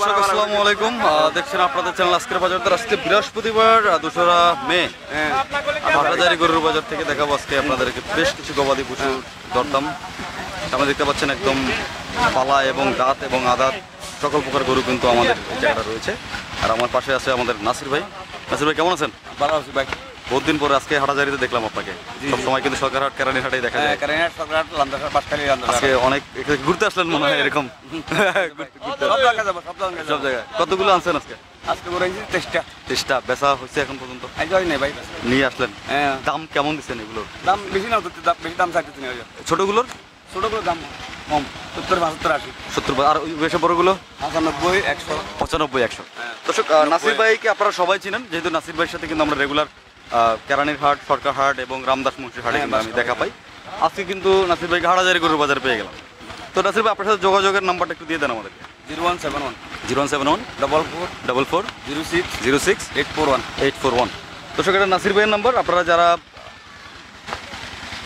দর্শক আসসালামু আলাইকুম, দেখছেন আপনাদের চ্যানেল আজকের বাজার। আজকে বৃহস্পতিবার 2রা মে, হাটহাজারী গরুর বাজার থেকে দেখাবো আজকে আপনাদেরকে বেশ কিছু গবাদি পশুর দরদাম। সামনে দেখতে পাচ্ছেন একদম পালা এবং দাঁত এবং আদাত সকল প্রকার গরু কিন্তু আমাদের এই জায়গাটা রয়েছে। আর আমার পাশে আছে আমাদের নাসির ভাই। নাসির ভাই কেমন আছেন? ভালো আছি ভাই। বহুত দিন পরে আজকে হাটহাজারীতে দেখলাম আপনাকে। সব সময় কিন্তু সরকারহাট কেরানীহাটেই দেখা যায়। কেরানীহাট সরকারহাট লান্দারহাট বাসখালী আজকে অনেক ঘুরতে আসলেন মনে হয় এরকম। সব জায়গায় কতগুলো আনছেন আজকে? আজকে করেছি 23টা বেচা হচ্ছে এখন পর্যন্ত? নেই ভাই, নিয়ে আসলেন। হ্যাঁ। দাম কেমন দিচ্ছেন এগুলোর? দাম বেশি না, বেশি দাম চাইতেছি না। ছোটগুলোর ছোটগুলোর দাম কম, 70, 75, 80, 70। আর ওই বেশি বড়গুলো 95, 100, 95, 100। দর্শক, নাসির ভাইকে আপনারা সবাই চিনেন, যেহেতু নাসির ভাইয়ের সাথে কিন্তু আমরা রেগুলার কেরানীর হাট, সরকার হাট এবং রামদাস মুন্সির হাটে কিন্তু আমি দেখা পাই। আজকে কিন্তু নাসির ভাইকে হাটহাজারী গরুর বাজার পেয়ে গেলাম। তো নাসির ভাই, আপনার সাথে যোগাযোগের নাম্বারটা একটু দিয়ে দেন আমাদেরকে। 0171 017 44 44 06 06 841 841। দর্শক, এটা নাসির ভাইয়ের নাম্বার। আপনারা যারা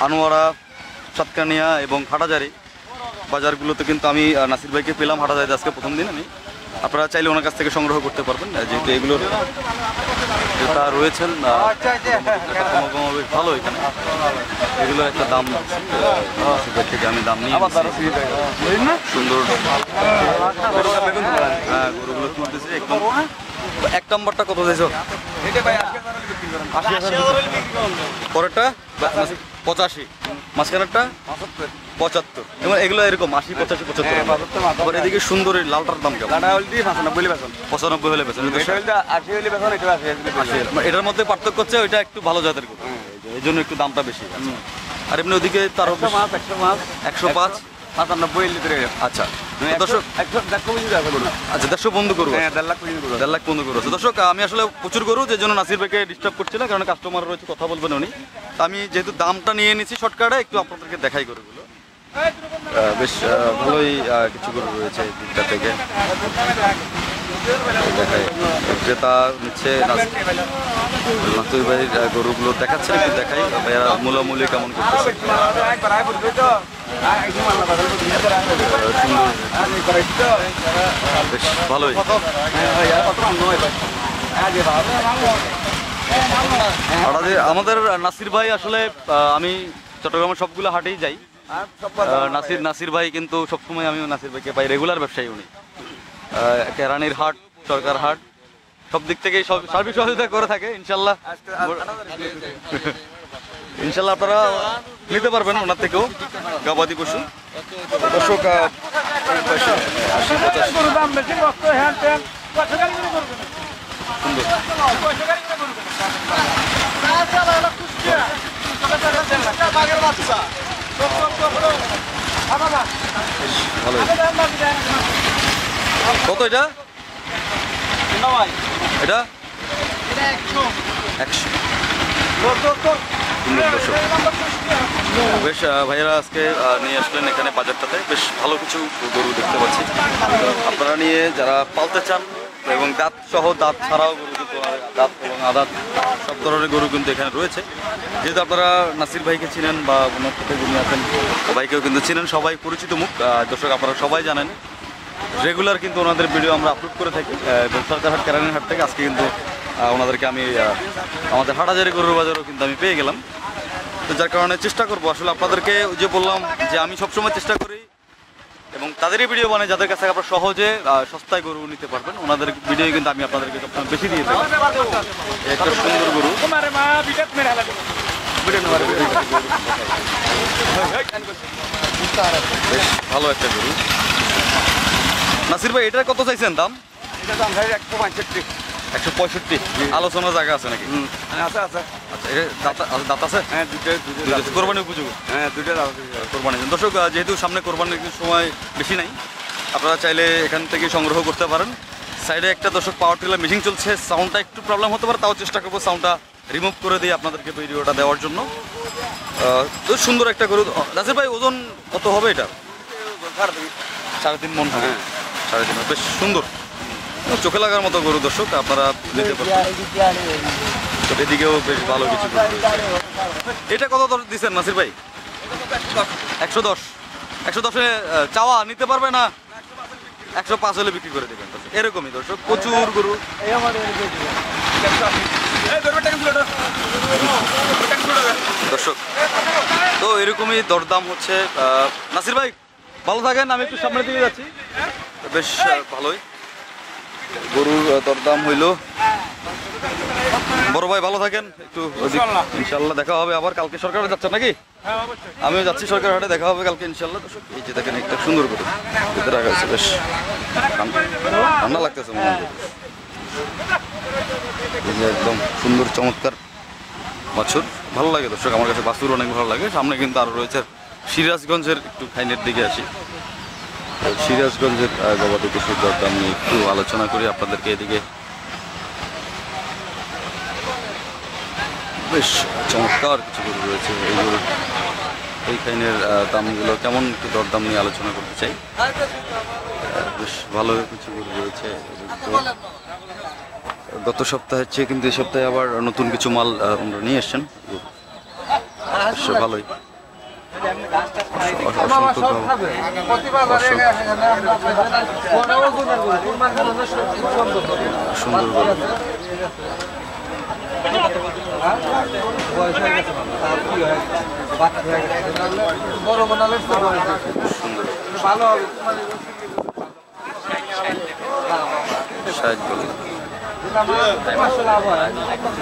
আনোয়ারা, সাতকানিয়া এবং হাটহাজারী বাজারগুলোতে কিন্তু আমি নাসির ভাইকে পেলাম হাটহাজারীতে আজকে প্রথম দিন। আপনারা চাইলে ওনার কাছ থেকে সংগ্রহ করতে পারবেন, যেহেতু এগুলোর যেটা রয়েছেন বেশ ভালো। এখানে এগুলোর একটা দাম নাসির ভাই থেকে আমি দাম নিয়ে সুন্দর গরুগুলো তুলতেছি একদম। এক নম্বরটা কত চাইছো? পরেরটা 85, মাঝখানেরটা 75, এবং এগুলো এরকম 80, 85, 75। আবার এদিকে সুন্দর লালটার দাম কেমন? 95 হলে বেচেন। এটার মধ্যে পার্থক্য হচ্ছে ওইটা একটু ভালো জাতের গরু, এই জন্য একটু দামটা বেশি। আর এমনি ওদিকে তার 105, 95। আচ্ছা দর্শক, আচ্ছা 150 বন্ধু গরু, 1.5 লাখ বন্ধু গরু আছে। দর্শক, আমি আসলে প্রচুর গরু, যে জন্য নাসির ভাইকে ডিস্টার্ব করছি না, কারণ কাস্টমার রয়েছে, কথা বলবেন উনি। আমি যেহেতু দামটা নিয়ে নিচ্ছি শর্টকাটে, একটু আপনাদেরকে দেখাই গরুগুলো। বেশ ভালোই কিছু গরু রয়েছে এই দিকটা থেকে দেখাই। ক্রেতা নিচ্ছে নাসির ভাইয়ের গরুগুলো দেখাচ্ছে, একটু দেখাই ভাইয়ারা মূলামূলি কেমন করতেছে। বেশ ভালোই। আমাদের নাসির ভাই আসলে, আমি চট্টগ্রামের সবগুলো হাটেই যাই। নাসির ভাই কিন্তু সবসময় আমি নাসির ভাইকে পাই, রেগুলার ব্যবসায়ী উনি। কেরানীর হাট, সরকার হাট, সব দিক থেকেই সার্বিক সহযোগিতা করে থাকে। ইনশাল্লাহ আপনারা নিতে পারবেন ওনার থেকেও গবাদি পশু। দর্শক, কত এটা? এটা 100। বেশ ভাইয়েরা আজকে নিয়ে আসলেন এখানে বাজারটাতে, বেশ ভালো কিছু গরু দেখতে পাচ্ছি। আপনারা নিয়ে যারা পালতে চান এবং দাঁত সহ, দাঁত ছাড়াও গরু কিন্তু, দাঁত এবং আদাত সব ধরনের গরু কিন্তু এখানে রয়েছে। যেহেতু আপনারা নাসির ভাইকে চিনেন বা ওনার সাথে যিনি আছেন ভাইকেও কিন্তু চিনেন, সবাই পরিচিত মুখ। দর্শক, আপনারা সবাই জানেন রেগুলার কিন্তু ওনাদের ভিডিও আমরা আপলোড করে থাকি সরকারহাট, কেরানীর হাট থেকে। আজকে কিন্তু ওনাদেরকে আমি আমাদের হাটহাজারী গরুর বাজারও কিন্তু আমি পেয়ে গেলাম। তো যার কারণে চেষ্টা করবো আসলে আপনাদেরকে, ওই যে বললাম যে আমি সবসময় চেষ্টা করি এবং তাদেরই ভিডিও বানাই যাদের কাছে আপনারা সহজে সস্তায় গরু নিতে পারবেন। ওনাদের ভিডিও কিন্তু আমি আপনাদেরকে সবসময় বেশি দিয়ে থাকি। একটা সুন্দর গরু, বেশ ভালো একটা গরু। নাসির ভাই, এটার কত চাইছেন দাম? 165। আলোচনার জায়গা আছে নাকি? আচ্ছা, দাঁত আছে? হ্যাঁ, দুটো কোরবানি উপযোগী। হ্যাঁ, দুটো কোরবানি। দর্শক, যেহেতু সামনে কোরবানির সময় বেশি নাই, আপনারা চাইলে এখান থেকে সংগ্রহ করতে পারেন। সাইডে একটা দর্শক পাওয়ার টিলার মেশিন চলছে, সাউন্ডটা একটু প্রবলেম হতে পারে, তাও চেষ্টা করবো সাউন্ডটা রিমুভ করে দিয়ে আপনাদেরকে ভিডিওটা দেওয়ার জন্য। তো সুন্দর একটা গরু। নাসির ভাই, ওজন কত হবে এটা? 3.5 মণ হবে। 3.5 বেশ সুন্দর, চোখে লাগার মতো গরু। দর্শক, আপনারা নিতে পারবেন। এদিকেও বেশ ভালো কিছু। এটা কত দিচ্ছেন নাসির ভাই? 110। 110-এ চাওয়া নিতে পারবে না? 105 হলে বিক্রি করে দেবেন দর্শক। এরকমই দর্শক প্রচুর গরু দর্শক। তো এরকমই দরদাম হচ্ছে। নাসির ভাই ভালো থাকেন, আমি একটু সামনের দিকে যাচ্ছি। বেশ ভালোই গরুর দরদাম হইলো। বড় ভাই ভালো থাকেন, একটু ইনশাল্লাহ দেখা হবে আবার কালকে। সরকারে যাচ্ছেন নাকি? আমিও যাচ্ছি সরকার হাটে, দেখা হবে কালকে ইনশাল্লাহ। দর্শক এই যে দেখেন একটা সুন্দর গরু ভিতরে রাখা হয়েছে, বেশ ঠান্ডা লাগতেছে মনে হয়। এই যে একদম সুন্দর চমৎকার বাছুর, ভালো লাগে দর্শক, আমার কাছে বাছুর অনেক ভালো লাগে। সামনে কিন্তু আরও রয়েছে সিরাজগঞ্জের, একটু খাইনের দিকে আসি। সিরাজগঞ্জের গবাদি পশুর দরদাম নিয়ে একটু আলোচনা করি আপনাদেরকে। এদিকে বেশ চমৎকার কিছু গরু রয়েছে। এই গরু এই খাইনের দামগুলো কেমন, একটু দরদাম নিয়ে আলোচনা করতে চাই। বেশ ভালো কিছু গরু রয়েছে। গত সপ্তাহের চেয়ে কিন্তু এই সপ্তাহে আবার নতুন কিছু মাল আমরা নিয়ে এসছেন, বেশ ভালোই। সুন্দর গরু।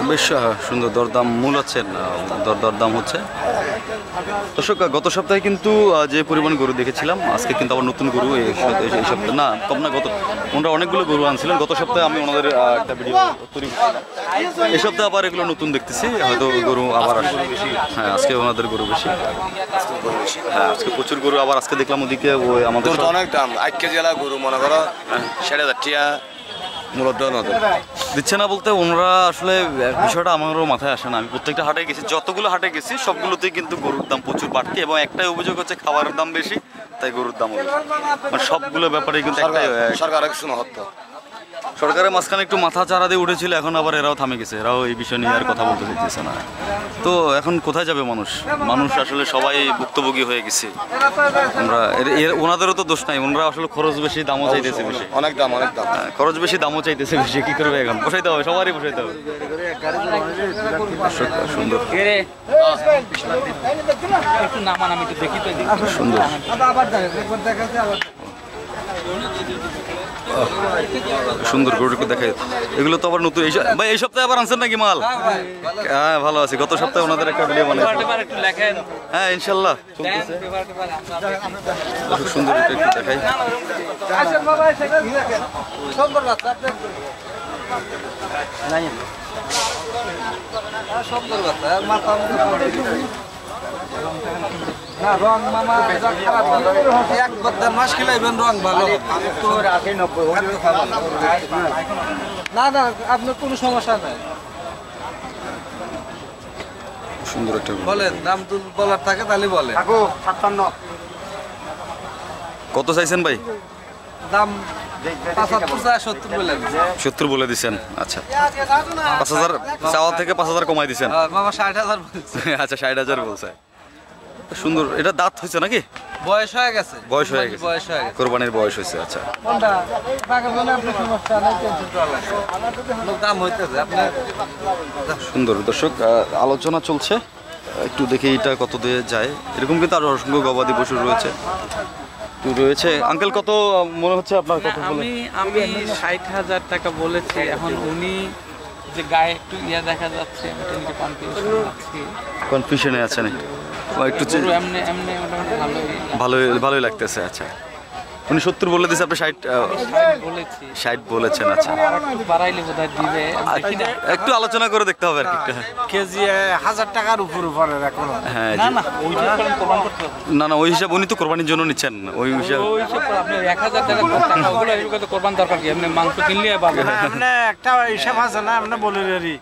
বেশ সুন্দর দরদাম মূল আছে, দরদাম হচ্ছে দর্শক। গত সপ্তাহে কিন্তু যে পরিমাণ গরু দেখেছিলাম, আজকে কিন্তু আবার নতুন গরু এই সপ্তাহে না কম না, ওনারা অনেকগুলো গরু আনছিলেন গত সপ্তাহে। আমি ওনাদের একটা ভিডিও তৈরি করছিলাম। এই সপ্তাহে আবার এগুলো নতুন দেখতেছি, হয়তো গরু আবার বেশি। হ্যাঁ আজকে ওনাদের গরু বেশি। হ্যাঁ আজকে প্রচুর গরু। আবার আজকে দেখলাম ওদিকে ওই আমাদের অনেক দাম। 8 কেজি গরু মনে করো 60,000 টাকা মূলত দিচ্ছে না বলতে, ওনারা আসলে বিষয়টা আমারও মাথায় আসে না। আমি প্রত্যেকটা হাটে গেছি, যতগুলো হাটে গেছি সবগুলোতেই কিন্তু গরুর দাম প্রচুর বাড়তি, এবং একটাই অভিযোগ হচ্ছে খাবারের দাম বেশি, তাই গরুর দামও বেশি। মানে সবগুলো ব্যাপারে কিন্তু সরকার কিছু না হতো। সরকারের মাঝখানে একটু মাথা চারা দিয়ে উঠেছিল, এখন আবার এরাও থামে গেছে, এরাও এই বিষয় নিয়ে আর কথা বলতে চাইতেছে না। তো এখন কোথায় যাবে মানুষ? মানুষ আসলে সবাই ভুক্তভোগী হয়ে গেছে। আমরা ওনাদেরও তো দোষ নাই, ওনারা আসলে খরচ বেশি, দামও চাইতেছে বেশি। অনেক দাম খরচ বেশি, দামও চাইতেছে বেশি। কি করবে এখন? বসাইতে হবে, সবারই বসাইতে হবে। সুন্দর সুন্দর সুন্দর গরু দেখাই। এগুলো তো আবার নতুন ভাই, এই সপ্তাহে আবার আনছেন নাকি মাল? হ্যাঁ ভালো আছি। গত সপ্তাহে ওনাদের একটা ভিডিও বানাইছি। হ্যাঁ ইনশাল্লাহ চলতেছে। খুব সুন্দর একটু দেখাই। মাস খিলাইবেন, রং ভালো না না, আপনার কোনো সমস্যা নাই। সুন্দর একটা বলেন, দাম তো বলার থাকে তাহলে বলেন। 57। কত চাইছেন ভাই? দাম 75-70 বলে 70 বলে দিচ্ছেন। আচ্ছা 5000 চাওয়া থেকে 5000 কমাই দিচ্ছেন। মামা 60,000 বলছে। আচ্ছা 60,000 বলছে। সুন্দর। এটা দাঁত হয়েছে নাকি? বয়স হয়ে গেছে। বয়স হয়ে গেছে, কোরবানির বয়স হয়েছে। আচ্ছা দাম হইতেছে আপনার। সুন্দর দর্শক, আলোচনা চলছে, একটু দেখি এটা কত দিয়ে যায়। এরকম কিন্তু আরো অসংখ্য গবাদি পশু রয়েছে রয়েছে। আঙ্কেল কত মনে হচ্ছে আপনার? কত বলে? আমি 60,000 টাকা বলেছি। এখন উনি যে গায়ে একটু দেখা যাচ্ছে, কনফিউশনে আছেন একটু। এমনি মোটামুটি ভালোই লাগতেছে। আচ্ছা উনি 70 বলে দিয়েছে, আপনি 60 বলেছেন। আচ্ছা বাড়াইলে বোধহয় দিবে, একটু আলোচনা করে দেখতে হবে আর কি। কেজি 1000 টাকার উপরে এখন। হ্যাঁ না না, ওইটা কোরবান করতে হবে। না ওই হিসাব উনি তো কোরবানির জন্য নিচ্ছেন। ওই হিসাব আপনি 1000 টাকা ওগুলো এগুলো কোরবান দরকার কি? আপনি মাংস কিনলে পাবে। আপনি একটা হিসাব আছে না, আপনি বলে দেরি।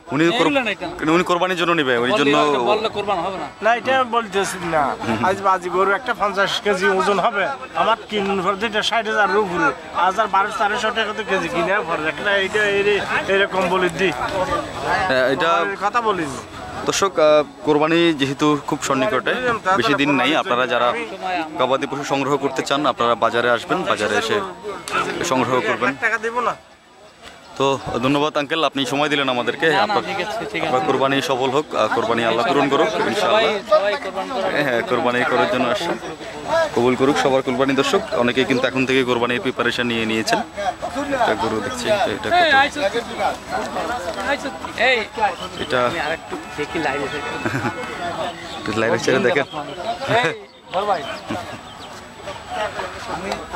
উনি কোরবানির জন্য নিবে, ওই জন্য বললে কোরবান হবে না। না এটা বলতেছি না। আজ বাজি গরু একটা 50 কেজি ওজন হবে, আমার কিনুন পড়তে 60,000 উপরে। 1200-1300 টাকা তো কেজি কিনে পড়ে একটা। এইটা এরকম বলে দি, এটা কথা বলি। দর্শক কোরবানি যেহেতু খুব সন্নিকটে, বেশি দিন নেই, আপনারা যারা গবাদি পশু সংগ্রহ করতে চান আপনারা বাজারে আসবেন। বাজারে এসে সংগ্রহ করবেন। টাকা দেবো না। তো ধন্যবাদ আঙ্কেল, আপনি সময় দিলেন আমাদেরকে। না, আপনার ঠিক আছে, ঠিক আছে। আপনার কোরবানি সফল হোক, কোরবানি আল্লাহ পূরণ করুক ইনশাআল্লাহ। সবাই কোরবান করে। হ্যাঁ, কোরবানি করার জন্য আসছেন, কবুল করুক সবার কোরবানি। দর্শক অনেকেই কিন্তু এখন থেকে কোরবানির প্রিপারেশন নিয়ে নিয়েছেন। একটা গরু দেখছি, এটা এই, কত? আইসো। আইসো। এই, এটা আমি আরেকটু দেখি লাইভে দেখি। লাইভ ছেড়ে দেখেন। এই, বল ভাই।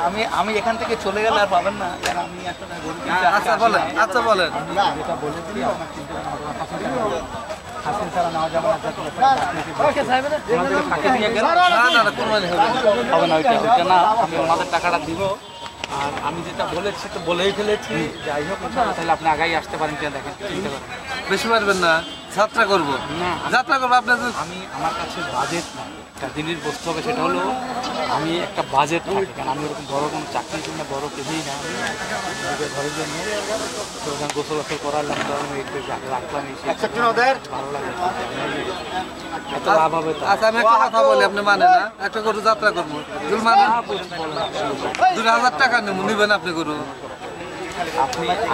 আমি আমি এখান থেকে চলে গেলে আর পাবেন না, কারণ আমি আসলে গরু কিনতে আচ্ছা বলেন, আচ্ছা বলেন। যেটা বলেছি আমার কিন্তু হাসিন ছাড়া নেওয়া যাবে না, ওনাদেরকে ফাঁকি দিয়ে গেলে না কোরবানি হবে হবে না, ওইটা না, আমি ওনাদের টাকাটা দিব। আর আমি যেটা বলেছি তো বলেই ফেলেছি, যাই হোক তাহলে আপনি আগাই আসতে পারেন, কিনা দেখেন, চিন্তা করেন। বেশি পারবেন না, যাত্রা করবো না, যাত্রা করবো আপনার আমি আমার কাছে বাজেট না, একটা জিনিস বুঝতে হবে, সেটা হলো আমি একটা বাজেট রাখি, কারণ আমি ওরকম বড় কোনো চাকরি কিংবা বড় কিছুই না, আমি নিজের ঘরের জন্য তো ওখানে গোসল গোসল করালাম, তো আমি একটু রাখলাম, ভালো লাগে, এত লাভ হবে তো। আচ্ছা আমি একটা কথা বলি, আপনি মানে না, একটা গরু যাত্রা করবো যদি মানে 2000 টাকা নেবো, নিবেন আপনি গরু?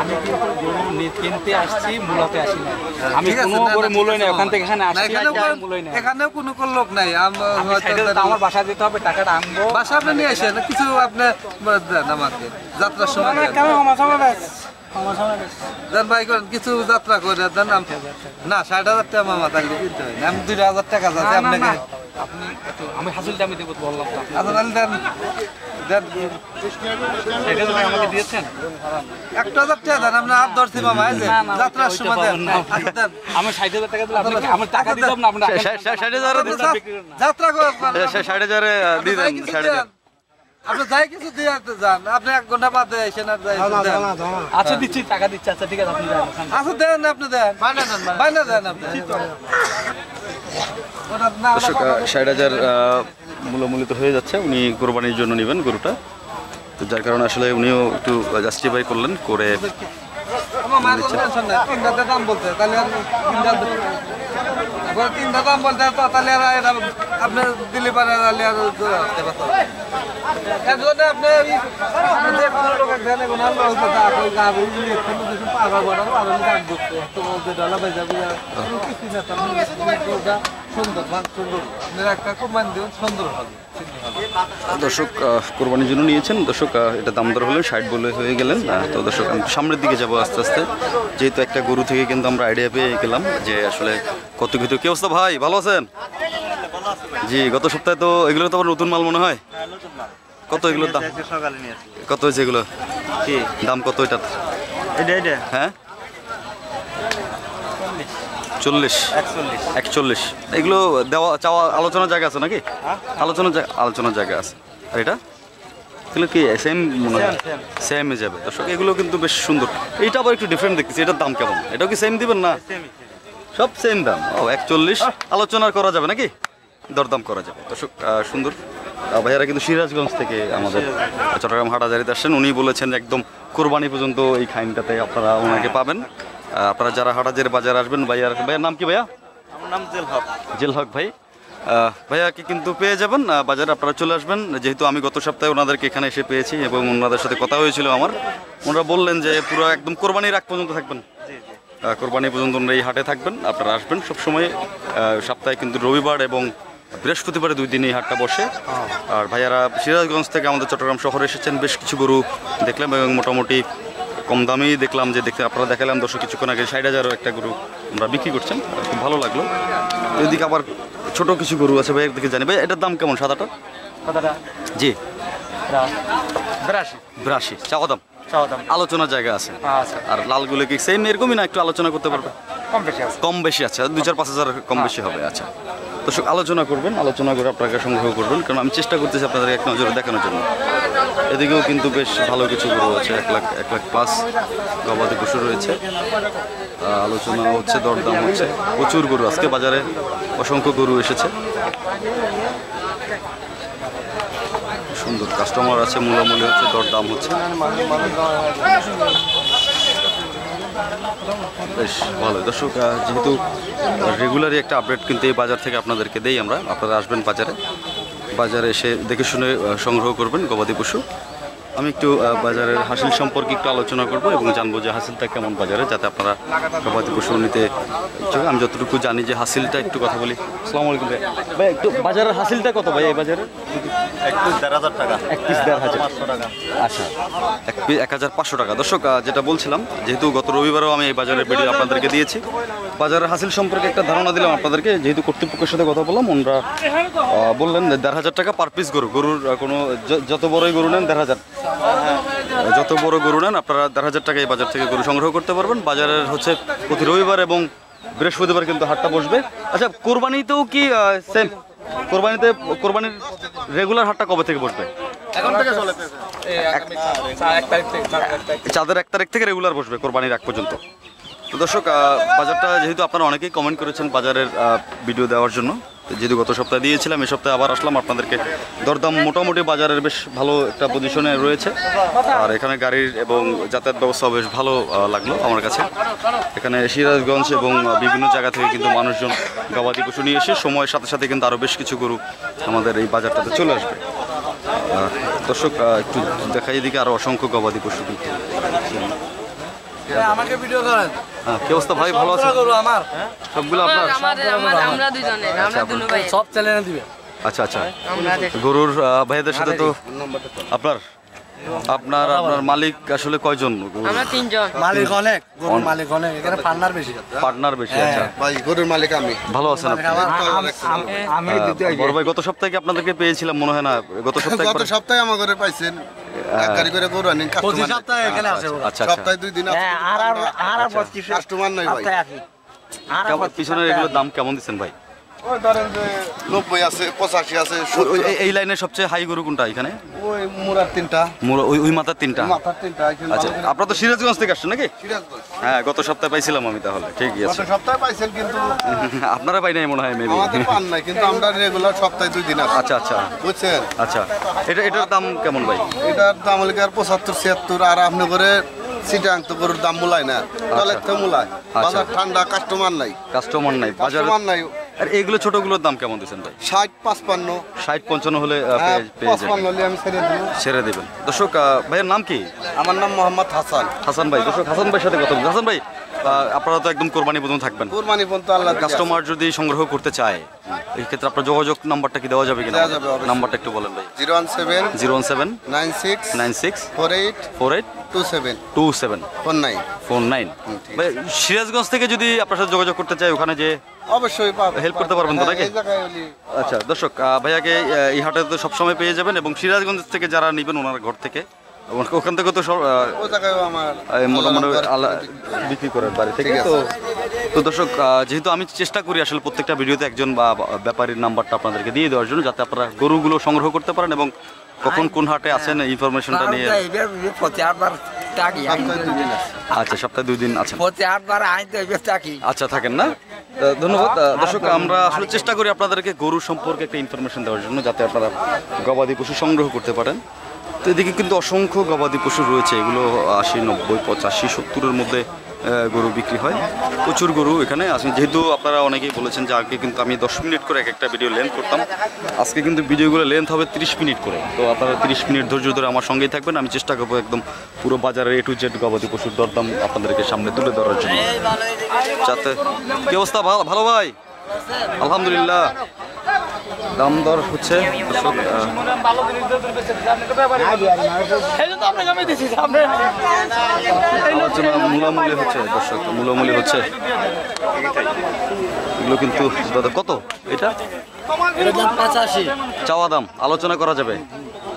আমি কিন্তু গরু কিনতে আসছি, মূলাতে আসি না, আমি ঠিক আছে, কোনো না, গরু না, মূলই নেই, ঠিক ওখান আছে। থেকে এখানে না, আসছি, মূলই নেই, এখানেও কোনো লোক নাই, আমি সাইডে তো আমার বাসা দিতে হবে, টাকাটা আনবো। বাসা আপনি নিয়ে আসেন, কিছু আপনি দেন আমাকে যাত্রার সময় দেন। দেন ভাই করেন, কিছু যাত্রা করে দেন। না 60,000 টাকা মামা তাহলে কিনতে হয় না, আমি 2000 টাকা যাচ্ছে না, না, আপনাকে। না, আপনি একটু, আমি হাসিলটা আমি দেবো তো বললাম তো, আপনি আচ্ছা তাহলে দেন দেন সাইডে তো ভাই আমাকে দিয়েছেন। 1000 টাকা দেন, আমরা হাত ধরছি মামা, এই যে না, না, যাত্রার ওইটা সময় দেন। পাবেন না। আচ্ছা দেন আমি 60,000 টাকা দিলে আপনি আমার টাকা দিতাম না, আপনি 60,000 যাত্রা করেন। 60,000 দিয়ে দেন, 60,000। আপনি যাই কিছু দিয়ে যান, আপনি 1 ঘন্টা বাদে এসেন আর যাই দেন। আচ্ছা দিচ্ছি, টাকা দিচ্ছি, আচ্ছা ঠিক আছে, আপনি যান ওখানে। আচ্ছা দেন, আপনি দেন বাইনা দেন আপনি। ওটা না, ওটা দর্শক 60,000 মূল্যমূল্য তো হয়ে যাচ্ছে, উনি কোরবানির জন্য নেবেন গরুটা, তো যার কারণে আসলে উনিও একটু জাস্টিফাই করলেন করে। আমার মার কোনো টেনশন নাই, 3টা দাম বলতে তাহলে আর 3টা দাম বলতে তো তাহলে আর আপনি দিলে পারে তাহলে আর এর জন্য আপনি যে কোনো লোক এখানে কোনো আল্লাহ হতে তা কই গাব এই কোনো কিছু পাগল বড় পাগল গাব করতে তো বলতে ডলা বাই যাবে কিছু না তো সুন্দর সুন্দর একটা কোরবানি দিন সুন্দর হবে। দর্শক কোরবানির জন্য নিয়েছেন, দর্শক এটা দাম দর হলেন 60 বলে হয়ে গেলেন। তো দর্শক আমি সামনের দিকে যাবো আস্তে আস্তে, যেহেতু একটা গরু থেকে কিন্তু আমরা আইডিয়া পেয়ে গেলাম যে আসলে কত কিছু। কি অবস্থা ভাই, ভালো আছেন? জি, গত সপ্তাহে তো এগুলো তো আবার নতুন মাল মনে হয়। কত এগুলোর দাম? কত হয়েছে এগুলো? কি দাম কত এটার? হ্যাঁ 40 41। এগুলো দেওয়া চাওয়া আলোচনার জায়গা আছে নাকি? আলোচনার জায়গা আছে। আর এটা এগুলো কি সেম মনে হয়? সেমে যাবে। দর্শক এগুলো কিন্তু বেশ সুন্দর। এইটা আবার একটু ডিফারেন্ট দেখতেছি, এটার দাম কেমন? এটাও কি সেম দিবেন না? সব সেম দাম। ও 41। আলোচনা করা যাবে নাকি? দরদাম করা যাবে। দর্শক সুন্দর ভাইয়ারা কিন্তু সিরাজগঞ্জ থেকে আমাদের চট্টগ্রাম হাটাজারিতে আসছেন। উনি বলেছেন একদম কোরবানি পর্যন্ত এই খাইনটাতে আপনারা ওনাকে পাবেন। আপনারা যারা হাটাজারি বাজার আসবেন, ভাইয়ার নাম কি ভাইয়া? আমার নাম জেলহক। জেলহক ভাই, ভাইয়াকে কিন্তু পেয়ে যাবেন বাজারে, আপনারা চলে আসবেন। যেহেতু আমি গত সপ্তাহে ওনাদেরকে এখানে এসে পেয়েছি এবং ওনাদের সাথে কথা হয়েছিল আমার, ওনারা বললেন যে পুরো একদম কোরবানির আগ পর্যন্ত থাকবেন, কোরবানি পর্যন্ত ওনারা এই হাটে থাকবেন। আপনারা আসবেন সবসময়, সপ্তাহে কিন্তু রবিবার এবং বৃহস্পতিবারে 2 দিন এই হাটটা বসে। আর ভাইয়ারা সিরাজগঞ্জ থেকে আমাদের চট্টগ্রাম শহরে এসেছেন, বেশ কিছু গরু দেখলাম এবং মোটামুটি কম দামেই দেখলাম, যে দেখতে আপনারা দেখালাম দর্শক কিছুক্ষণ আগে 60,000 একটা গরু আমরা বিক্রি করছেন, খুব ভালো লাগলো। এদিকে আবার ছোট কিছু গরু আছে ভাই, একদিকে জানি ভাই এটার দাম কেমন? সাদাটা জি 82 চাওয়া দাম, আলোচনার জায়গা আছে। আর লালগুলো কি সেম এরকমই না, একটু আলোচনা করতে পারবে? কম বেশি আছে, 2-4-5 হাজার কম বেশি হবে। আচ্ছা দর্শক আলোচনা করবেন, আলোচনা করে আপনাকে সংগ্রহ করবেন, কারণ আমি চেষ্টা করতেছি আপনাদের এক নজরে দেখানোর জন্য। এদিকেও কিন্তু বেশ ভালো কিছু গরু আছে, 1 লাখ প্লাস গবাদি পশু রয়েছে। আলোচনা হচ্ছে, দরদাম হচ্ছে, প্রচুর গরু আজকে বাজারে, অসংখ্য গরু এসেছে, সুন্দর কাস্টমার আছে, মূল্যমূল্য হচ্ছে, দরদাম হচ্ছে, বেশ ভালো। দর্শক যেহেতু রেগুলারই একটা আপডেট কিন্তু এই বাজার থেকে আপনাদেরকে দেই আমরা, আপনারা আসবেন বাজারে এসে দেখে শুনে সংগ্রহ করবেন গবাদি পশু। আমি একটু বাজারের হাসিল সম্পর্কে একটু আলোচনা করব এবং জানবো যে হাসিলটা কেমন বাজারে, যাতে আপনারা গবাদি পশু নিতে ইচ্ছুক। আমি যতটুকু জানি যে হাসিলটা একটু কথা বলি। আসসালামু আলাইকুম ভাই। ভাই একটু বাজারের হাসিলটা কত ভাই এই বাজারে? 1,500 টাকা। 1,500 টাকা। আচ্ছা, 1,500 টাকা। দর্শক যেটা বলছিলাম, যেহেতু গত রবিবারও আমি এই বাজারের ভিডিও আপনাদেরকে দিয়েছি, বাজারের হাসিল সম্পর্কে একটা ধারণা দিলাম আপনাদেরকে। যেহেতু কর্তৃপক্ষের সাথে কথা বললাম, ওনারা বললেন 1,500 টাকা পার পিস গরু। গরুর কোনো যত বড়ই গরু নেন 1,500, যত বড় গরু নেন আপনারা 1,500 টাকা এই বাজার থেকে গরু সংগ্রহ করতে পারবেন। বাজারের হচ্ছে প্রতি রবিবার এবং বৃহস্পতিবার কিন্তু হাটটা বসবে। আচ্ছা, কোরবানিতেও কি সেম? কোরবানির রেগুলার হাটটা কবে থেকে বসবে? এখন থেকে চলে চাঁদের 1 তারিখ থেকে রেগুলার বসবে কোরবানির আগ পর্যন্ত। তো দর্শক, বাজারটা যেহেতু আপনারা অনেকেই কমেন্ট করেছেন বাজারের ভিডিও দেওয়ার জন্য, যেহেতু গত সপ্তাহে দিয়েছিলাম, এই সপ্তাহে আবার আসলাম আপনাদেরকে। দরদাম মোটামুটি বাজারের বেশ ভালো একটা পজিশনে রয়েছে, আর এখানে গাড়ির এবং যাতায়াত ব্যবস্থা বেশ ভালো লাগলো আমার কাছে। এখানে সিরাজগঞ্জ এবং বিভিন্ন জায়গা থেকে কিন্তু মানুষজন গবাদি পশু নিয়ে এসে সময়ের সাথে সাথে কিন্তু আরও বেশ কিছু গরু আমাদের এই বাজারটাতে চলে আসবে। দর্শক, একটু দেখাই, এদিকে আরও অসংখ্য গবাদি পশু কিন্তু। আমাকে ভিডিও করেন। হ্যাঁ, কি অবস্থা ভাই? ভালো আছেন? আমার সবগুলো আপনার? আমরা দুজনের, আমরা দুনো ভাই। সব চ্যানেলে দিবে। আচ্ছা আচ্ছা, গরুর ভাইদের সাথে তো আপনার মালিক আসলে কয়জন? আমরা তিনজন। মালিক অনেক, গরুর মালিক অনেক, এখানে পার্টনার বেশি। পার্টনার বেশি। আচ্ছা ভাই, গরুর মালিক আমি। ভালো আছেন আপনি? আমি বড় ভাই, গত সপ্তাহে কি আপনাদেরকে পেয়েছিলাম মনে হয় না? গত সপ্তাহে গত সপ্তাহে আমার ঘরে পাইছেন এক গাড়ি করে গরু আনেন। প্রতি সপ্তাহে এখানে আসে। আচ্ছা, সপ্তাহে 2 দিন আছে। কাস্টমার নাই ভাই। পিছনের এগুলোর দাম কেমন দিচ্ছেন ভাই? ওই ধরেন যে 90 আছে, 85 আছে, 70। এই লাইনের সবচেয়ে হাই গরু কোনটা এখানে? ওই মুরার 3টা, ওই মাথার 3টা। মাথার 3টা। আচ্ছা, আপনারা তো সিরাজগঞ্জ থেকে আসছেন নাকি? সিরাজগঞ্জ। হ্যাঁ, গত সপ্তাহে পাইছিলাম আমি, তাহলে ঠিকই গত আছে। সপ্তাহে পাইছেন, কিন্তু আপনারা পাই নাই মনে হয় মেবি। আমাদের পান নাই, কিন্তু আমরা রেগুলার সপ্তাহে 2 দিন আসি। আচ্ছা আচ্ছা বুঝছেন? আচ্ছা, এটার দাম কেমন ভাই? এটার দাম হলে 75 76। আর আপনি করে সিটাং তো গরুর দাম মূলায় না, তলে তো মূলায়। বাজার ঠান্ডা, কাস্টমার নাই। কাস্টমার নাই বাজারে। কাস্টমার নাই। আর এইগুলো ছোটগুলোর দাম কেমন দিচ্ছেন ভাই? 60 55। 60-55 হলে পেয়ে যাবেন, 55 হলে আমি ছেড়ে দেব। ছেড়ে দেবেন। দর্শক, ভাইয়ের নাম কি? আমার নাম মোহাম্মদ হাসান। হাসান ভাই। দর্শক, হাসান ভাইয়ের সাথে কথা বলুন। হাসান ভাই, আপনারা তো একদম কোরবানি পর্যন্ত থাকবেন। কুরবানি পর্যন্ত আল্লাহ দিলে কাস্টমার যদি সংগ্রহ করতে চায়, এই ক্ষেত্রে আপনার যোগাযোগ নাম্বারটা কি দেওয়া যাবে কিনা? দেওয়া যাবে, অবশ্যই। নাম্বারটা একটু বলেন ভাই। 017 017 96 96 48 48 27 27 49। 49। ভাই, সিরাজগঞ্জ থেকে যদি আপনার সাথে যোগাযোগ করতে চায়, ওখানে যে অবশ্যই পাবে। হেল্প করতে পারবেন তো নাকি? এই জায়গায় হলি আচ্ছা দর্শক, ভাইয়াকে এই হাটে তো সবসময় পেয়ে যাবেন, এবং সিরাজগঞ্জ থেকে যারা নেবেন ওনার ঘর থেকে, ওখান থেকে তো সব ওই জায়গায় আমার মোটামুটি বিক্রি করার বাড়ি থেকে। তো দর্শক, যেহেতু আমি চেষ্টা করি আসলে প্রত্যেকটা ভিডিওতে একজন বা ব্যাপারীর নাম্বারটা আপনাদেরকে দিয়ে দেওয়ার জন্য, যাতে আপনারা গরুগুলো সংগ্রহ করতে পারেন এবং কখন কোন হাটে আছেন এই ইনফরমেশনটা নিয়ে। আচ্ছা, সপ্তাহে 2 দিন আছেন। আচ্ছা, থাকেন না? ধন্যবাদ। দর্শক, আমরা আসলে চেষ্টা করি আপনাদেরকে গরু সম্পর্কে একটা ইনফরমেশন দেওয়ার জন্য, যাতে আপনারা গবাদি পশু সংগ্রহ করতে পারেন। তো এদিকে কিন্তু অসংখ্য গবাদি পশু রয়েছে, এগুলো 80 90 85 70-এর মধ্যে গরু বিক্রি হয়। প্রচুর গরু এখানে আছে। যেহেতু আপনারা অনেকেই বলেছেন যে আগে কিন্তু আমি 10 মিনিট করে একটা ভিডিও লেন্থ করতাম, আজকে কিন্তু ভিডিওগুলো লেন্থ হবে 30 মিনিট করে। তো আপনারা 30 মিনিট ধৈর্য ধরে আমার সঙ্গেই থাকবেন। আমি চেষ্টা করবো একদম পুরো বাজারের A to Z গবাদি পশুর দরদাম আপনাদেরকে সামনে তুলে ধরার জন্য। যাতে কি অবস্থা? ভালো ভাই, আলহামদুলিল্লাহ। দাম দর হচ্ছে আলোচনা মূলামূলি হচ্ছে দর্শক, মূলামূলি হচ্ছে। এগুলো কিন্তু দাদা কত? এটা 85। চাওয়া দাম, আলোচনা করা যাবে।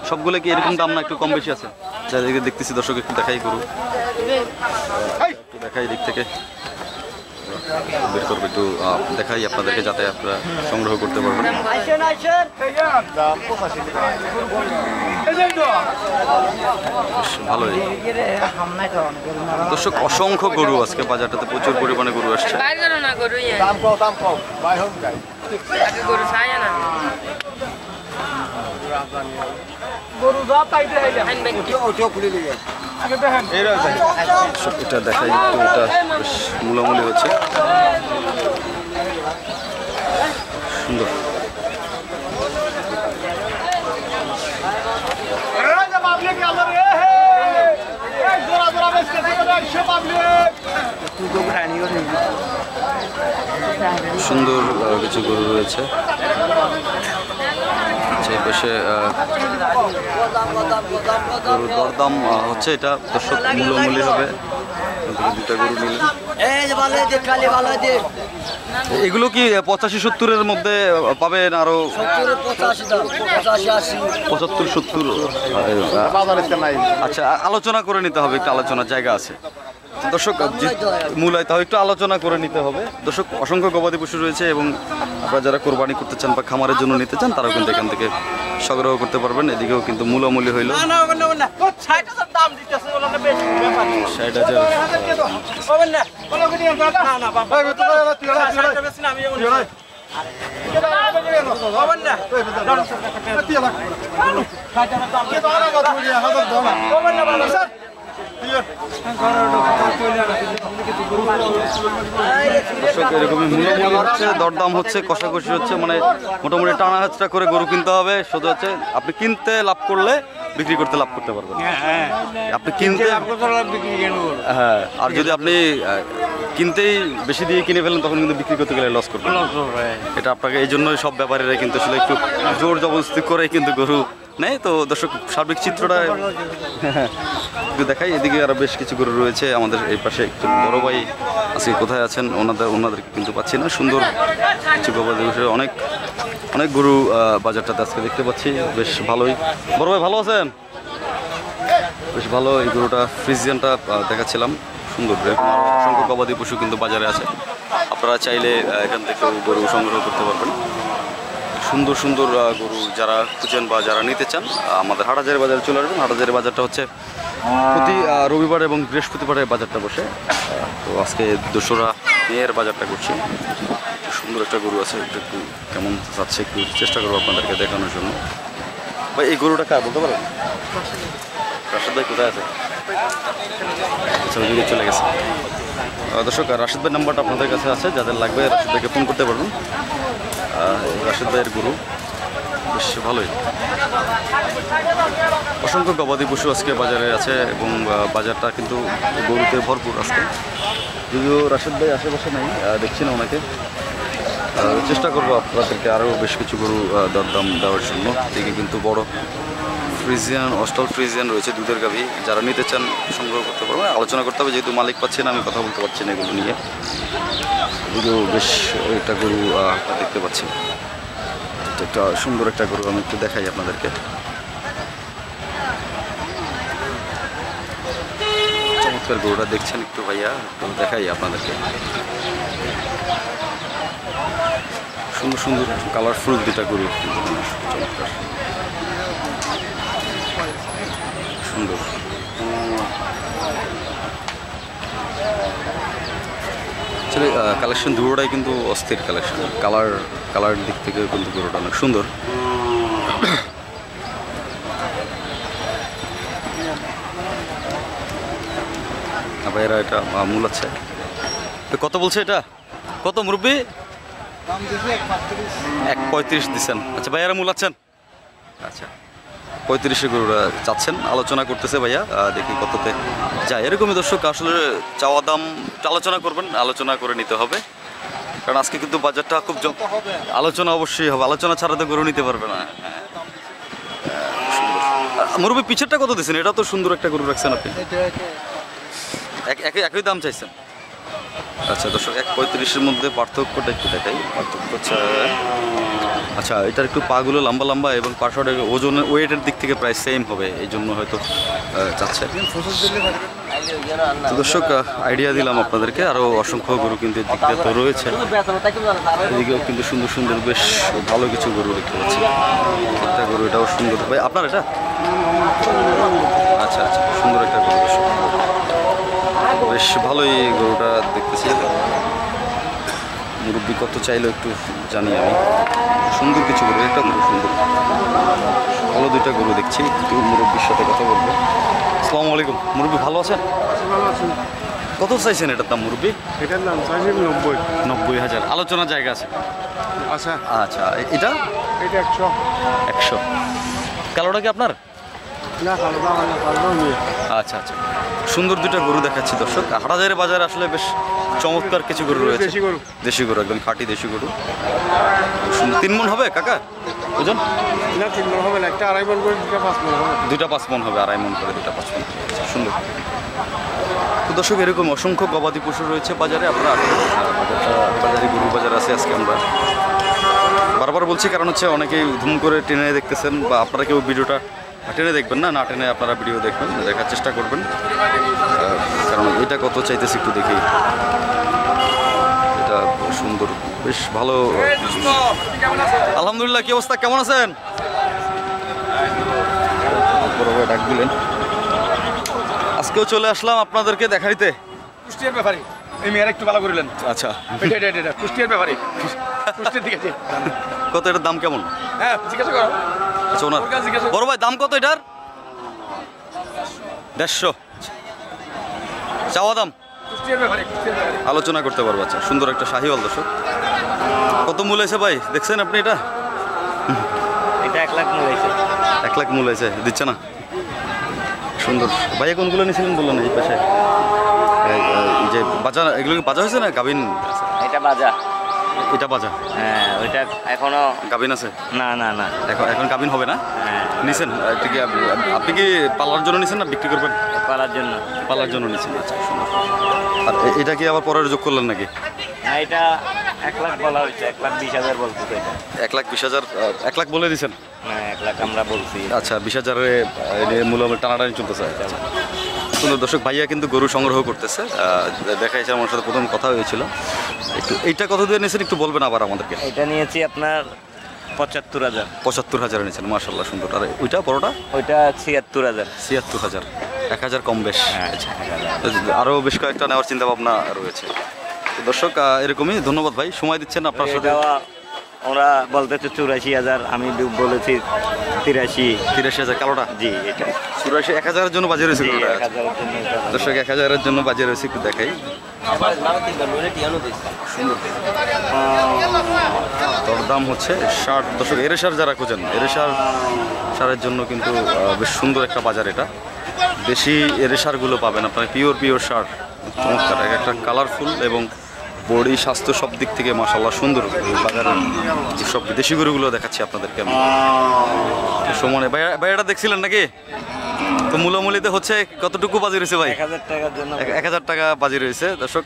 সবগুলো কি এরকম দাম না একটু কম বেশি আছে? যাদেরকে দেখতেছি দর্শক, একটু দেখাই গরু, একটু দেখাই দিক থেকে বের করবো, একটু দেখাই আপনাদেরকে, যাতে আপনারা সংগ্রহ করতে পারবেন। ভালোই দর্শক, অসংখ্য গরু আজকে বাজারটাতে, প্রচুর পরিমাণে গরু আসছে। এটা দেখাই একটু, এটা বেশ মূলামূলি হচ্ছে, সুন্দর। সুন্দর কিছু গরু রয়েছে। এই পাশে গরুর দরদাম হচ্ছে, এটা দর্শক মূল্যমূল্য হবে। দুটা গরু নিলেন। এগুলো কি 85-70-এর মধ্যে পাবেন? আরো 75-70? আচ্ছা, আলোচনা করে নিতে হবে, একটু আলোচনার জায়গা আছে দর্শক। মূলায় তাও একটু আলোচনা করে নিতে হবে দর্শক। অসংখ্য গবাদি পশু রয়েছে এবং আপনারা যারা কোরবানি করতে চান বা খামারের জন্য নিতে চান তারাও কিন্তু এখান থেকে সংগ্রহ করতে পারবেন। এদিকেও কিন্তু মূল্যমূল্য হইল 60,000। এরকমই মূল্যমূল্য হচ্ছে, দরদাম হচ্ছে, কষাকষি হচ্ছে, মানে মোটামুটি টানা হাজরা করে গরু কিনতে হবে। শুধু হচ্ছে আপনি কিনতে লাভ করলে বিক্রি করতে লাভ করতে পারবেন। আপনি কিনতে, হ্যাঁ, আর যদি আপনি কিনতেই বেশি দিয়ে কিনে ফেলেন তখন কিন্তু বিক্রি করতে গেলে লস করবেন। এটা আপনাকে এই জন্যই সব ব্যাপারীরা কিন্তু আসলে একটু জোর জবরদস্তি করে কিন্তু গরু নেই। তো দর্শক সার্বিক চিত্রটা একটু দেখাই। এদিকে আরো বেশ কিছু গরু রয়েছে। আমাদের এই পাশে একটু বড় ভাই আজকে কোথায় আছেন ওনাদেরকে কিন্তু পাচ্ছি না। সুন্দর কিছু গবাদি পশুর অনেক অনেক গরু বাজারটাতে আজকে দেখতে পাচ্ছি। বেশ ভালোই। বড় ভাই ভালো আছেন? বেশ ভালো। এই গরুটা ফ্রিজিয়ানটা দেখাচ্ছিলাম, সুন্দর। এরকম আরও অসংখ্য গবাদি পশু কিন্তু বাজারে আছে, আপনারা চাইলে এখান থেকেও গরু সংগ্রহ করতে পারবেন। সুন্দর সুন্দর গরু যারা খুঁজেন বা যারা নিতে চান আমাদের হাটহাজারী বাজারে চলে আসবেন। হাটহাজারী বাজারটা হচ্ছে প্রতি রবিবার এবং বৃহস্পতিবারে বাজারটা বসে। তো আজকে 2রা মেয়ের বাজারটা করছি। সুন্দর একটা গরু আছে, একটু কেমন যাচ্ছে একটু চেষ্টা করবো আপনাদেরকে দেখানোর জন্য। ভাই এই গরুটা কার বলতে পারেন? রাশেদ ভাই কোথায় আছে? চলে গেছে দর্শক। রাশেদ ভাইয়ের নাম্বারটা আপনাদের কাছে আছে, যাদের লাগবে রাশেদ ভাইকে ফোন করতে পারবেন। রাশেদ ভাইয়ের গরু বেশ ভালোই। অসংখ্য গবাদি পশু আজকে বাজারে আছে এবং বাজারটা কিন্তু গরুতে ভরপুর আজকে। যদিও রাশেদ ভাই আশেপাশে নেই, দেখছি না ওনাকে। চেষ্টা করবো আপনাদেরকে আরও বেশ কিছু গরু দরদাম দেওয়ার জন্য। এদিকে কিন্তু বড় ফ্রিজিয়ান, অস্ট্রাল ফ্রিজিয়ান রয়েছে, দুধের গাভী। যারা নিতে চান সংগ্রহ করতে পারবেন। আলোচনা করতে হবে, যেহেতু মালিক পাচ্ছি না আমি কথা বলতে পারছি না এগুলো নিয়ে। এগুলো বেশ একটা গরু দেখতে পাচ্ছি, একটা সুন্দর একটা গরু। আমি একটু দেখাই আপনাদেরকে। চমৎকার গরুটা দেখছেন একটু ভাইয়া, একটু দেখাই আপনাদেরকে। সুন্দর সুন্দর কালারফুল দুটা গরু, চমৎকার সুন্দর। আসলে কালেকশন দুটোটাই কিন্তু অস্থির কালেকশন। কালার দিক থেকে কিন্তু গরুটা অনেক সুন্দর। ভাইয়েরা এটা মূল আছে। কত বলছে এটা? কত মুরব্বি? 1.35 দিচ্ছেন। আচ্ছা ভাইয়ারা মূল আছেন? আচ্ছা 35-এ গরুরা চাচ্ছেন, আলোচনা করতেছে ভাইয়া, দেখি কততে যায়। এরকমই দর্শক, আসলে চাওয়া দাম আলোচনা করবেন, আলোচনা করে নিতে হবে, কারণ আজকে কিন্তু বাজারটা খুব আলোচনা অবশ্যই হবে। আলোচনা ছাড়া তো গরু নিতে পারবে না। মুরব্বি পিছেরটা কত দিচ্ছেন? এটা তো সুন্দর একটা গরু রাখছেন আপনি। একই দাম চাইছেন? আচ্ছা দর্শক, 1.35-এর মধ্যে পার্থক্যটা একটু দেখাই। পার্থক্য হচ্ছে, আচ্ছা এটার একটু পাগুলো লম্বা লম্বা এবং পাশাটা ওজনের ওয়েটের দিক থেকে প্রায় সেম হবে, এই জন্য হয়তো চাচ্ছে। তো দর্শক আইডিয়া দিলাম আপনাদেরকে। আরও অসংখ্য গরু কিন্তু এদিকটা তো রয়েছে, এদিকেও কিন্তু সুন্দর সুন্দর বেশ ভালো কিছু গরু দেখতে পাচ্ছি। একটা গরু এটাও সুন্দর। ভাই আপনার এটা? আচ্ছা আচ্ছা, সুন্দর একটা গরু, বেশ ভালোই গরুটা দেখতেছি। মুরব্বি কত চাইলো একটু জানি আমি। সুন্দর কিছু গরু, একটা গরু সুন্দর, ভালো দুইটা গরু দেখছি। একটু মুরব্বির সাথে কথা বলবো। আসসালামু আলাইকুম মুরব্বি, ভালো আছেন? কত চাইছেন এটার দাম মুরব্বি? এটার দাম চাইছি 90,000। আলোচনার জায়গা আছে? আচ্ছা আচ্ছা, এটা 100। 100। কালোটা কি আপনার? আচ্ছা আচ্ছা, সুন্দর দুটো গরু দেখাচ্ছি দর্শক। হাটাজারের বাজারে আসলে বেশ চমৎকার কিছু গরু রয়েছে, দেশি গরু, একদম খাঁটি দেশি গরু। সুন্দর। 3 মণ হবে কাকা ওজন? না 3 মণ হবে না, একটা 2.5 মণ করে, দুটা 5 মণ হবে। দুটা 5 মণ হবে, 2.5 মণ করে, দুটা 5 মণ। সুন্দর। তো দর্শক এরকম অসংখ্য গবাদি পশু রয়েছে বাজারে। আপনারা বাজারে গরু বাজার আছে আজকে। আমরা বারবার বলছি কারণ হচ্ছে অনেকেই ধুম করে টেনে দেখতেছেন, বা আপনারা কেউ ভিডিওটা টেনে দেখবেন না, না টেনে আপনারা ভিডিও দেখবেন, দেখার চেষ্টা করবেন। কারণ এটা কত চাইতেছি একটু দেখি। এটা সুন্দর, বেশ ভালো। আলহামদুলিল্লাহ, কি অবস্থা, কেমন আছেন? বড় ভাই ডাক দিলেন। আজকেও চলে আসলাম আপনাদেরকে দেখাইতে। কুষ্টিয়ার ব্যাপারে এই মেয়েরা একটু ভালো করিলেন। আচ্ছা, এটা কুষ্টিয়ার ব্যাপারে, কুষ্টিয়ার দিকে আছে। কত, এটার দাম কেমন? হ্যাঁ জিজ্ঞাসা করো। আচ্ছা, ওনার বড় ভাই দাম কত এটার? 150 চাওয়া দাম, কুষ্টিয়ার ব্যাপারে, কুষ্টিয়ার ব্যাপারে। আলোচনা করতে পারবো। আচ্ছা, সুন্দর একটা শাহিওয়াল দর্শক। কত মূল হয়েছে ভাই, দেখছেন আপনি? এটা এটা 1 লাখ মূল্য হয়েছে। 1 লাখ মূল হয়েছে, দিচ্ছে না। সুন্দর। ভাইয়া কোনগুলো নিয়েছিলেন বললেন? এই পাশে এই যে বাজা, এগুলো কি বাজা হয়েছে না গাভিন? এটা বাজা। এটা বাজা? হ্যাঁ, ওইটা এখনো গাভিন আছে? না না না, এখন গাভিন হবে না? হ্যাঁ, নিছেন? এটা কি আপনি কি পালার জন্য নিছেন না বিক্রি করবেন? পালার জন্য। পালার জন্য নিছেন। আচ্ছা, সুন্দর। আর এটা কি আবার পরে যোগ করলেন নাকি? হ্যাঁ, এটা 1 লাখ বলা হয়েছে, 1,20,000 বলতে। এটা 1,20,000, 1 লাখ বলে দিয়েছেন? হ্যাঁ, 1 লাখ আমরা বলছি। আচ্ছা, 20,000-এ মূল টানাটানি চলতেছে। আচ্ছা, সুন্দর দর্শক। ভাইয়া কিন্তু গরু সংগ্রহ করতেছে, দেখাইছে, আমার সাথে প্রথম কথা হয়েছিল। একটু এইটা কত দিয়ে নিয়েছেন একটু বলবেন আবার আমাদেরকে? এটা নিয়েছি আপনার 75,000। 75,000 নিয়েছেন, মাশাআল্লাহ, সুন্দর। আর ওইটা বড়টা? ওইটা 76,000। 76,000, 1,000 কম বেশ। হ্যাঁ, আরও বেশ কয়েকটা নেওয়ার চিন্তা ভাবনা রয়েছে। তো দর্শক এরকমই, ধন্যবাদ ভাই, সময় দিচ্ছেন আপনার সাথে। ওরা বলতেছে 84,000, আমি বলেছি 83,000। কালোটা? জি, এটা 84, 1,000-এর জন্য বাজে রয়েছে। 1,000-এর জন্য। দর্শক 1,000-এর জন্য বাজে রয়েছে, একটু দেখাই। সুন্দর। তোর দাম হচ্ছে 60। দর্শক এরেসার যারা খোঁজেন, সারের জন্য কিন্তু বেশ সুন্দর একটা বাজার এটা। দেশি এরেসারগুলো পাবেন আপনারা, পিওর সার, চমৎকার, একটা কালারফুল এবং বডি স্বাস্থ্য সব দিক থেকে মাশাআল্লাহ সুন্দর। বাজারের সব দেশি গরুগুলো দেখাচ্ছি আপনাদেরকে আমি। সমানে ভাইয়াটা দেখছিলেন নাকি? তো মূলামূলিতে হচ্ছে কতটুকু বাজি রয়েছে ভাই? 1,000 টাকার জন্য। 1,000 টাকা বাজি রয়েছে দর্শক।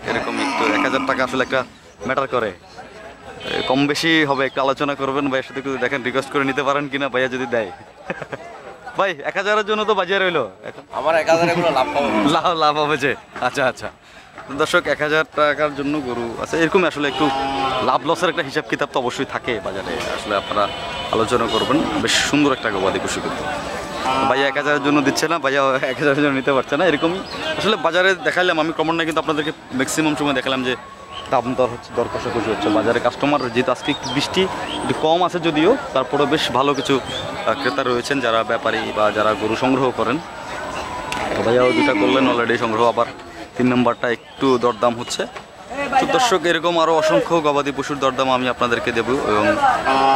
এরকম একটু 1,000 টাকা আসলে একটা ম্যাটার করে, কম বেশি হবে, একটু আলোচনা করবেন ভাইয়ের সাথে, একটু দেখেন রিকোয়েস্ট করে নিতে পারেন কিনা ভাইয়া যদি দেয়। ভাই 1,000-এর জন্য তো বাজিয়ে রইলো, আমার 1,000 এগুলো লাভ হবে যে। আচ্ছা আচ্ছা দর্শক, 1,000 টাকার জন্য গরু আছে, এরকম আসলে একটু লাভ লসের একটা হিসাব কিতাব তো অবশ্যই থাকে বাজারে। আসলে আপনারা আলোচনা করবেন। বেশ সুন্দর একটা গবাদি পশু কিন্তু ভাইয়া 1,000-এর জন্য দিচ্ছে না, ভাইয়া 1,000-এর জন্য নিতে পারছে না। এরকমই আসলে বাজারে দেখাইলাম আমি ক্রমান্বয়ে, কিন্তু আপনাদেরকে ম্যাক্সিমাম সময় দেখালাম যে দাম দর কষাকষি হচ্ছে বাজারে। কাস্টমার যেহেতু আজকে একটু বৃষ্টি একটু কম আছে যদিও, তারপরে বেশ ভালো কিছু ক্রেতা রয়েছেন যারা ব্যাপারী বা যারা গরু সংগ্রহ করেন। ভাইয়াও দুটা করলেন অলরেডি সংগ্রহ, আবার 3 নম্বরটা একটু দরদাম হচ্ছে। তো দর্শক এরকম আরও অসংখ্য গবাদি পশুর দরদাম আমি আপনাদেরকে দেবো এবং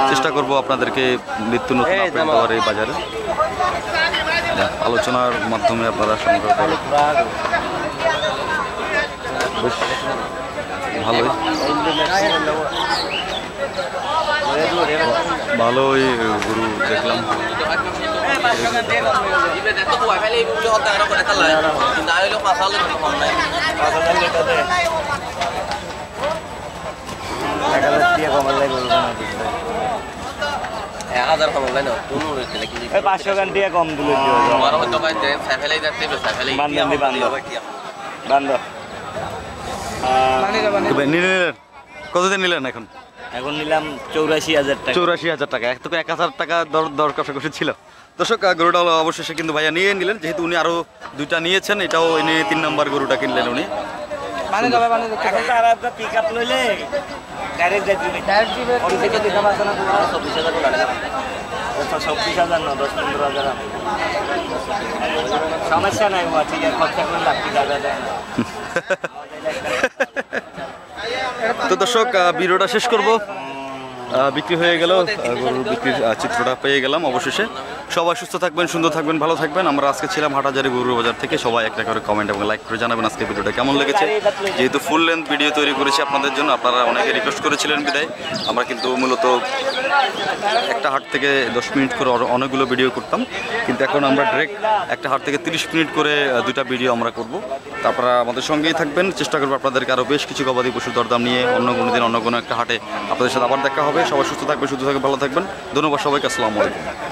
চেষ্টা করব আপনাদেরকে নিত্য নতুন আপডেট দেওয়ার এই বাজারে। আলোচনার মাধ্যমে আপনারা সংগ্রহ করেন, বেশ ভালোই গরু দেখলাম। কতদিন নিলেন এখন? এখন নিলাম 84,000 টাকা। 84,000 টাকা। তো 1,000 টাকা দর কষাকষি ছিল। দর্শক গরুটা অবশেষে কিন্তু ভাইয়া নিয়ে নিলেন, যেহেতু উনি আরো 2টা নিয়েছেন, এটাও এনে 3 নম্বর গরুটা কিনলেন উনি। এখন তো আর একটা পিকআপ লইলে ডাইরেক্ট যাইবে, ওর থেকে দেখা পাচ্ছে না। 24,000 টাকা লাগে। 24,000 না, 10-15,000। সমস্যা নাই, ঠিক আছে, খরচা করে লাভ কি দাদা। তো দর্শক ভিডিওটা শেষ করব। বিক্রি হয়ে গেল, গরুর বিক্রির চিত্রটা পেয়ে গেলাম অবশেষে। সবাই সুস্থ থাকবেন, সুন্দর থাকবেন, ভালো থাকবেন। আমরা আজকে ছিলাম হাটাজারি গরুর বাজার থেকে। সবাই একটা করে কমেন্ট এবং লাইক করে জানাবেন আজকে ভিডিওটা কেমন লেগেছে। যেহেতু ফুল লেন্থ ভিডিও তৈরি করেছি আপনাদের জন্য, আপনারা অনেকে রিকোয়েস্ট করেছিলেন বিদায় আমরা কিন্তু মূলত একটা হাট থেকে 10 মিনিট করে অনেকগুলো ভিডিও করতাম, কিন্তু এখন আমরা ডিরেক্ট একটা হাট থেকে 30 মিনিট করে 2টা ভিডিও আমরা করব। তারপরে আমাদের সঙ্গেই থাকবেন, চেষ্টা করবো আপনাদেরকে আরও বেশ কিছু গবাদি পশুর দরদাম নিয়ে অন্য কোনো দিন অন্য কোনো একটা হাটে আপনাদের সাথে আবার দেখা হবে। সবাই সুস্থ থাকবেন, ভালো থাকবেন। ধন্যবাদ সবাইকে, আসসালামু আলাইকুম।